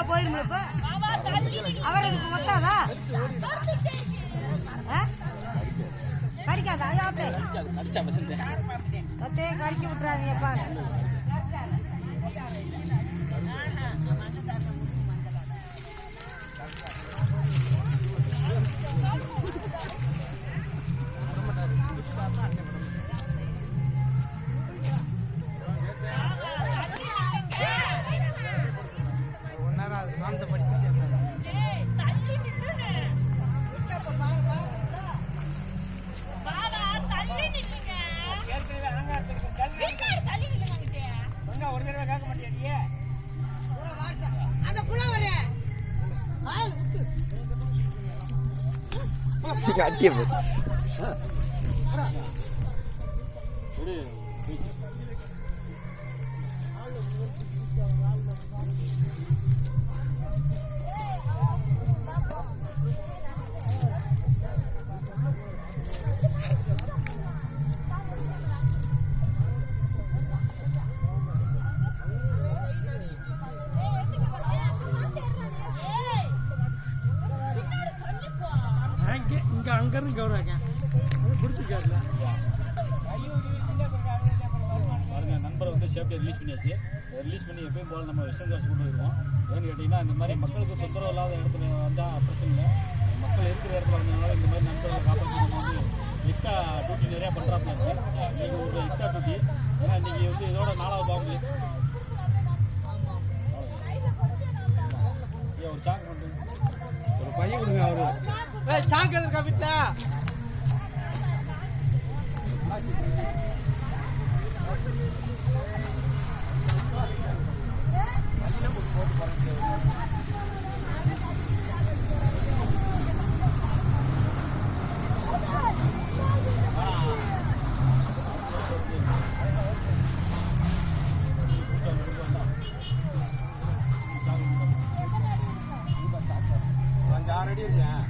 போயிருங்களா அவருக்கு ஒத்தாதா கடிக்காதா ஐயோத்தே கடிக்க விட்டுறாதீங்கப்பா. அங்கிருந்து கௌரவங்க பிடிச்சிருக்காருல பாருங்க. நண்பரை வந்து சேஃப்டியாக ரிலீஸ் பண்ணியாச்சு. ரிலீஸ் பண்ணி எப்பயும் போல் நம்ம வெஸ்டர்ன் கார்ஸ் கொண்டு வருவோம். ஏன்னு கேட்டிங்கன்னா இந்த மாதிரி மக்களுக்கு தொந்தரவு இல்லாத இடத்துல வந்தால் பிரச்சனை இல்லை. மக்கள் இருக்கிற இடத்துல வந்ததுனால இந்த மாதிரி நண்பர்களை காப்பாற்றி நம்ம வந்து எக்ஸ்ட்ரா டியூட்டி நிறையா பண்ணுறாப்புல இருக்குது. இன்றைக்கி ஒரு எக்ஸ்ட்ரா டியூட்டி. ஏன்னா இன்றைக்கி வந்து இதோட 4வது பாம்பு. ஒரு சாக்கு மட்டும் ஒரு பையன் கொடுங்க. அவரு சாக்கு எதிர்க்கா வீட்டில் கொஞ்சம் 6 அடி இருக்கேன்.